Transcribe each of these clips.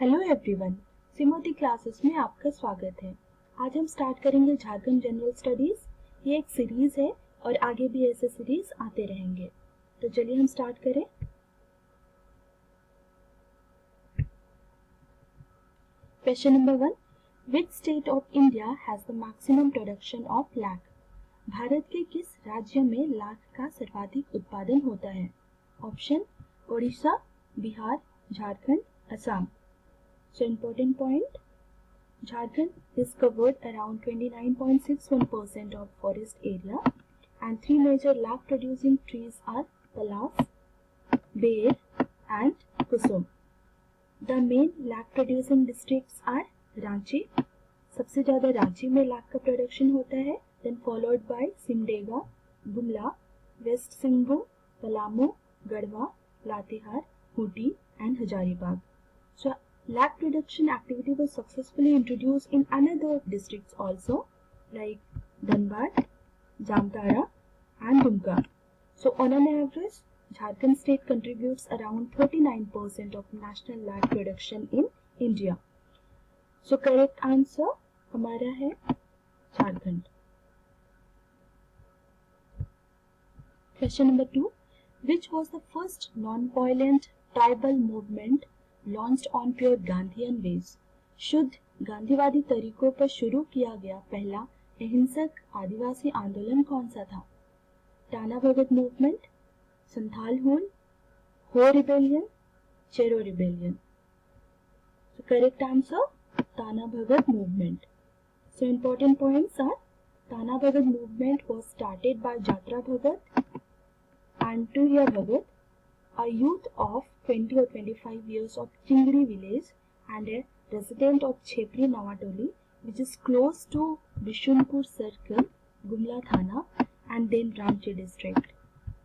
Hello everyone, सिमोती classes में आपका स्वागत है। आज हम स्टार्ट करेंगे झारखंड जनरल स्टडीज। ये एक सीरीज है और आगे भी ऐसे सीरीज आते रहेंगे। तो चलिए हम स्टार्ट करें। Question number 1, which state of India has the maximum production of lakh? Bharat के किस राज्य में लाख का सर्वाधिक उत्पादन होता है? Option Odisha, Bihar, Jharkhand, Assam. So important point, Jharkhand is covered around 29.61% of forest area and three major lakh producing trees are Talas, Ber and Kusum. The main lakh producing districts are Ranchi, सबसे ज़्यादा रांची में लाख का प्रोडक्शन होता है, then followed by Simdega, Gumla, West Singhbhum, Palamu, Garhwa, Latehar, Khunti and Hazaribagh. So lakh production activity was successfully introduced in another districts also like Dhanbad, Jamtara and Dumka. So on an average, Jharkhand state contributes around 39% of national lakh production in India. So correct answer हमारा है Jharkhand. Question number 2, which was the first non-violent tribal movement launched on pure Gandhian ways? शुद्ध गांधीवादी तरीकों पर शुरू किया गया पहला अहिंसक आदिवासी आंदोलन कौन सा था? टाना भगत मूवमेंट, संथाल हुल, हो rebellion, Chero rebellion. So correct answer Tana Bhagat movement. So important points are Tana Bhagat movement was started by Jatra Bhagat and Turiya Bhagat, a youth of 20 or 25 years of Chingri village and a resident of Chhepri Navatoli, which is close to Bishunpur Circle, Gumla Thana and then Ranchi district.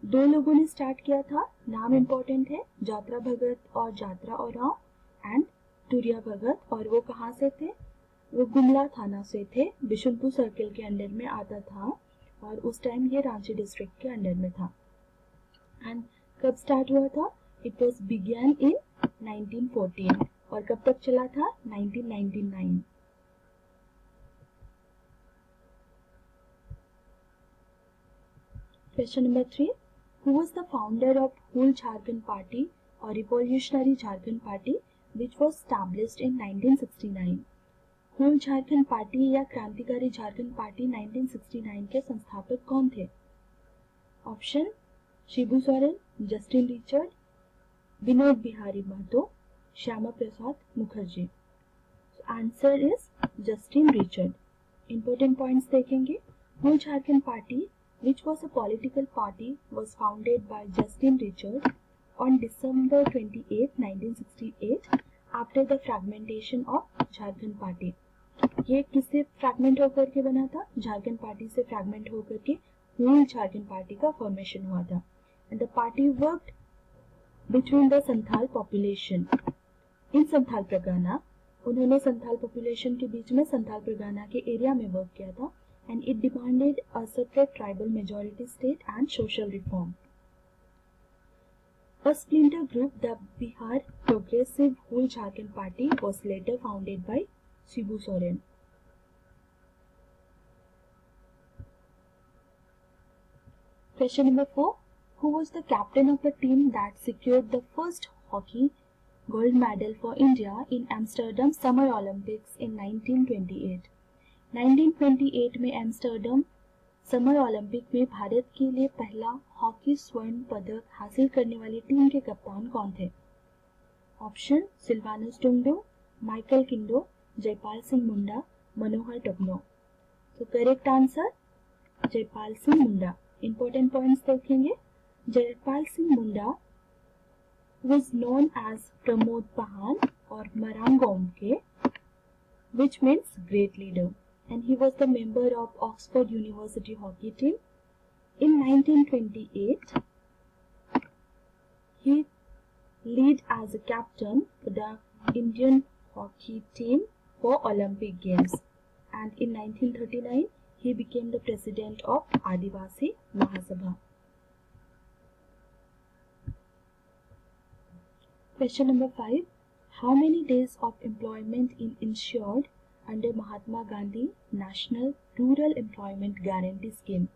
दो लोगों ने start किया था, नाम important है, जात्रा भगत और जात्रा Oraon and तुरिया भगत, और वो कहाँ से थे? वो गुमला थाना से थे, बिशुनपुर सर्किल के अंडर में आता था और उस टाइम ये रांची डिस्ट्रिक्ट के अंडर में था. एंड कब स्टार्ट हुआ था? इट वॉज बिगेन इन 1914 और कब तक चला था? 1999. Question number 3, who was the founder of Whole Jharkhand Party or Revolutionary Jharkhand Party which was established in 1969? Hul Jharkhand party या क्रांतिकारी झारखंड पार्टी 1969 के संस्थापक कौन थे? Option Shibu Soren, Justin Richard, Vinod Bihari Mahto, Shyama Prasad Mukherjee. Answer is Justin Richard. Important points देखेंगे. Hul Jharkhand party which was a political party was founded by Justin Richard on December 28, 1968 after the fragmentation of Jharkhand Party. ये किससे fragment होकर के बना था? झारखंड पार्टी से फ्रैगमेंट होकर के होल झारखंड पार्टी का फॉर्मेशन हुआ था. And the party worked between the Santhal population in Santhal Pargana. उन्होंने संथाल पॉपुलेशन के बीच में संथाल परगना के एरिया में वर्क किया था. And it demanded a separate tribal majority state and social reform. A splinter group, the Bihar Progressive Whole Jharkhand Party, was later founded by Shibu Soren. Question number 4. Who was the captain of the team that secured the first hockey gold medal for India in Amsterdam Summer Olympics in 1928? 1928 में Amsterdam summer Olympic में भारत के लिए पहला hockey स्वर्ण पदक हासिल करने वाली टीम के कप्तान कौन थे? ऑप्शन सिल्वानस टुंगडो, माइकल किंडो, जयपाल सिंह मुंडा, मनोहर टोपनो. तो करेक्ट आंसर जयपाल सिंह मुंडा. इंपॉर्टेंट पॉइंट्स देखेंगे. जयपाल सिंह मुंडा was known as प्रमोद पहान और मरांगोम के, which means great leader. And he was the member of Oxford University hockey team. In 1928, he led as a captain for the Indian hockey team for Olympic Games. And in 1939, he became the president of Adivasi Mahasabha. Question number 5. How many days of employment is ensured under Mahatma Gandhi National Rural Employment Guarantee Scheme?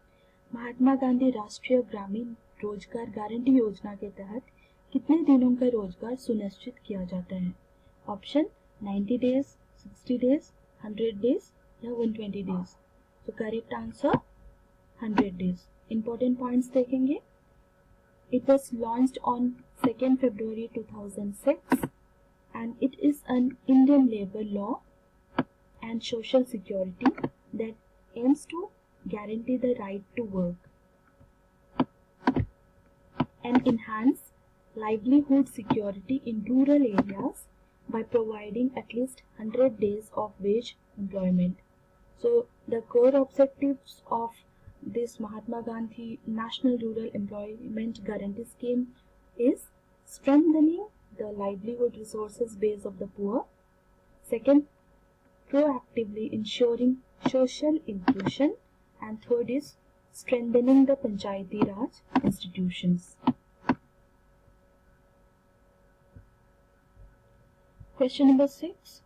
Mahatma Gandhi राष्ट्रीय ग्रामीण रोजगार guarantee योजना के तहत कितने दिनों का रोजगार सुनिश्चित किया जाता है? ऑप्शन 90 डेज, 60 डेज, 100 डेज या 120 डेज. तो correct answer 100 days. Important points देखेंगे. It was launched on 2nd February 2006 and it is an Indian labor law and social security that aims to guarantee the right to work and enhance livelihood security in rural areas by providing at least 100 days of wage employment. So the core objectives of this Mahatma Gandhi National Rural Employment Guarantee Scheme is strengthening the livelihood resources base of the poor. Second, proactively ensuring social inclusion. And third is strengthening the Panchayati Raj institutions. Question number 6.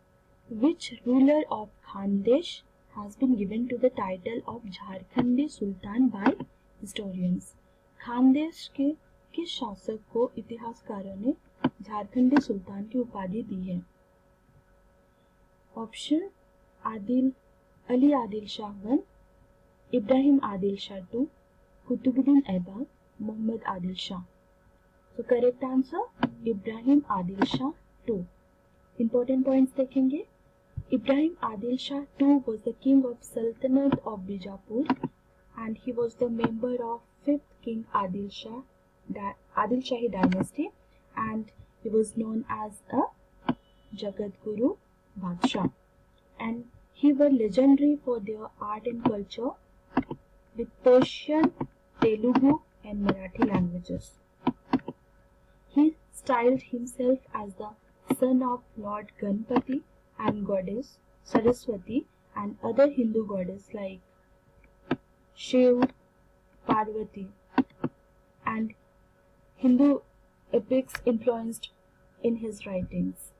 Which ruler of Khandesh has been given to the title of Jharkhandi Sultan by historians? Khandesh के किस शासक को इतिहासकारों ने झारखंडी सुल्तान की उपाधि दी है? Option Ali Adil Shah 1, Ibrahim Adil Shah 2, Qutubuddin Aibak, Mohammad Adil Shah. So correct answer Ibrahim Adil Shah 2. Important points देखेंगे. Ibrahim Adil Shah II was the king of Sultanate of Bijapur and he was the member of 5th King Adil Shahi dynasty and he was known as a Jagat Guru Badshah, and he was legendary for their art and culture with Persian, Telugu and Marathi languages. He styled himself as the son of Lord Ganpati and goddess Saraswati and other Hindu goddesses like Shiv, Parvati, and Hindu epics influenced in his writings.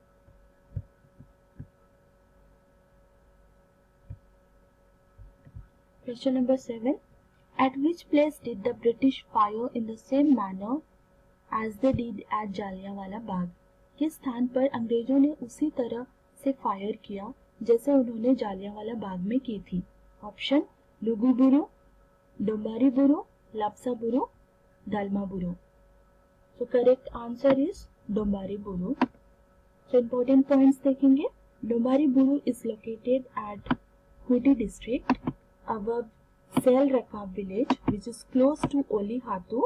Question number 7. At which place did the British fire in the same manner as they did at Jallianwala Bagh? किस स्थान पर अंग्रेजों ने उसी तरह से fire किया जैसे उन्होंने जालियांवाला बाग में की थी? Option Luguburu, Dombariburu, Lapsaburu, Dalmaburu. So correct answer is Dombariburu. So important points देखेंगे. Dombariburu is located at Hudi district above Sel Rakab village which is close to Oli Hatu,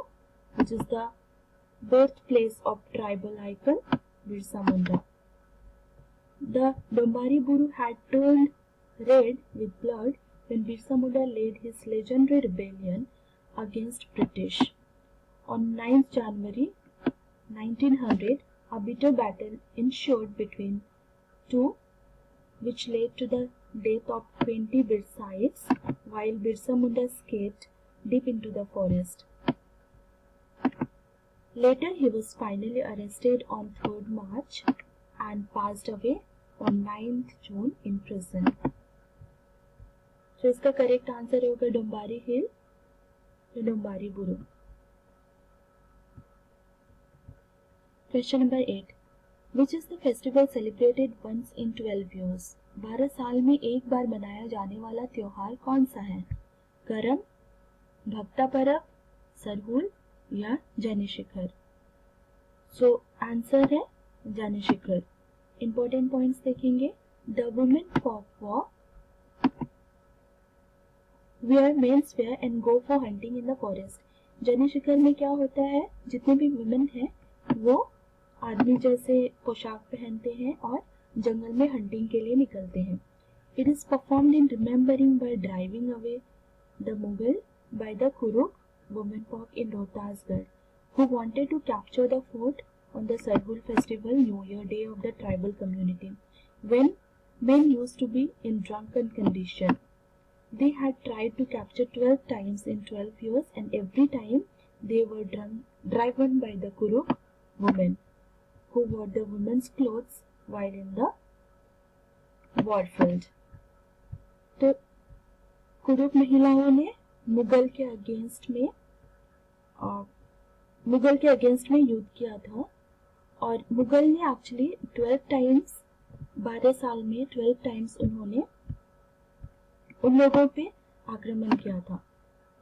which is the birthplace of tribal icon Birsa Munda. The Dombari-Buru had turned red with blood when Birsa Munda led his legendary rebellion against British. On 9th January 1900, a bitter battle ensued between two, which led to the death of 20 Birsaites, while Birsa Munda escaped deep into the forest. Later, he was finally arrested on 3rd March and passed away on 9th June in prison. So, इसका correct answer होगा डोंबारी हिल, डोंबारी बुरु. Question number 8. Which is the festival celebrated once in 12 years? 12 साल में एक बार मनाया जाने वाला त्योहार कौन सा है? करम, भक्ता परब, सरहुल या जैनिशिखर? सो आंसर है जैनिशिखर. इंपॉर्टेंट पॉइंट्स देखेंगे. The women folk walk wear men's wear and go for hunting in the forest. Janishikar में क्या होता है? जितने भी वुमेन हैं वो आदमी जैसे पोशाक पहनते हैं और जंगल में हंटिंग के लिए निकलते हैं. It is performed in remembering by driving away the Mughal by the Kurukh women folk in Rohtasgarh who wanted to capture the fort on the Sarhul festival New Year day of the tribal community, when men used to be in drunken condition. They had tried to capture 12 times in 12 years and every time they were driven by the Kuruk women, who wore the women's clothes while in the warfield. तो कुरुप महिलाओं ने मुगल के against में युद्ध किया था, और मुगल ने एक्चुअली 12 टाइम्स 12 साल में 12 टाइम्स उन्होंने उन लोगों पे आक्रमण किया था।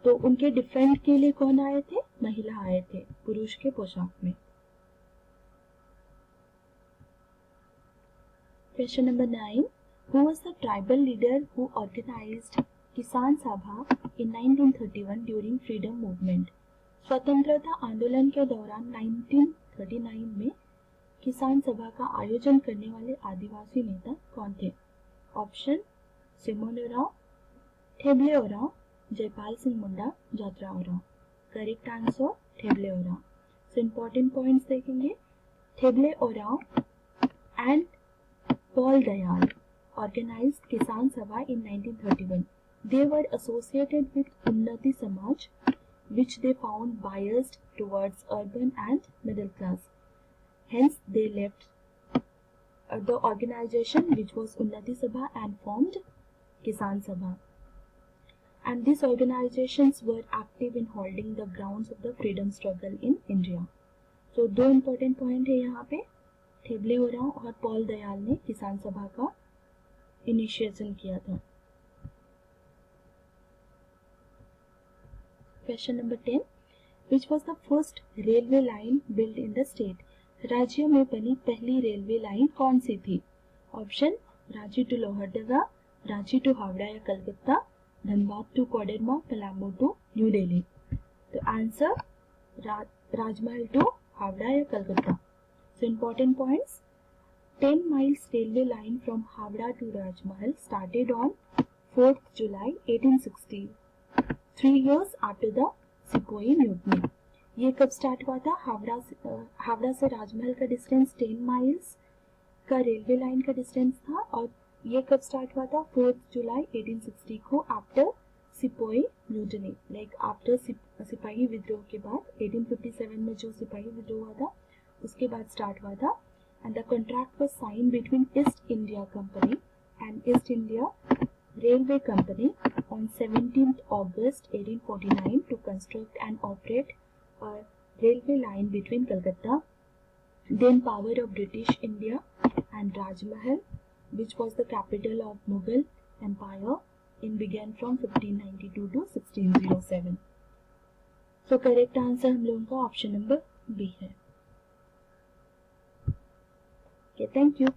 तो उनके डिफेंड के लिए कौन आए थे? महिला आए थे पुरुष के पोशाक में। Question number 9, who was the tribal leader who organised Kisan Sabha in 1931 during freedom movement? स्वतंत्रता आंदोलन के दौरान 1939 में किसान सभा का आयोजन करने वाले आदिवासी नेता कौन थे? Option Simonrao, Theble Oraon, Jaipal Singh Munda, Jatra Rao. Correct answer Theble Oraon. So important points देखेंगे। Theble Oraon and Paul Dayal organized Kisan Sabha in 1931. They were associated with Unnati Samaj, which they found biased towards urban and middle class. Hence, they left the organization, which was Unnati Sabha, and formed Kisan Sabha. And these organizations were active in holding the grounds of the freedom struggle in India. So, दो important point है यहाँ पे। ठेबले ओराव और Paul Dayal ने किसान सभा का initiation किया था। Question number 10, which was the first railway line build in the state? राज्य में बनी पहली रेलवे लाइन कौन सी थी? Option Ranchi to Lohardaga, Ranchi to Howrah या Calcutta, Dhanbad to Koderma, Palamu to New Delhi. तो आंसर राजमहल टू हावड़ा या Calcutta. So important points. 10 miles railway line from Havda to Rajmahal started on 4th July 1860, 3 years after the सिपोही mutiny. ये कब स्टार्ट हुआ था? हावड़ा से राजमहल का डिस्टेंस 10 माइल्स का रेलवे लाइन का डिस्टेंस था, और ये कब स्टार्ट हुआ था? 4th जुलाई 1860 को, आफ्टर सिपोही म्यूटनी, लाइक आफ्टर सिपाही विद्रोह के बाद। 1857 में जो सिपाही विद्रोह हुआ था उसके बाद स्टार्ट हुआ था। And the contract was sign between East India Company and East India Railway Company on 17th August 1849 to construct and operate a railway line between Calcutta, then power of British India, and Rajmahal, which was the capital of Mughal Empire, and began from 1592 to 1607. So correct answer हम लोगों का option number B है। Okay, thank you.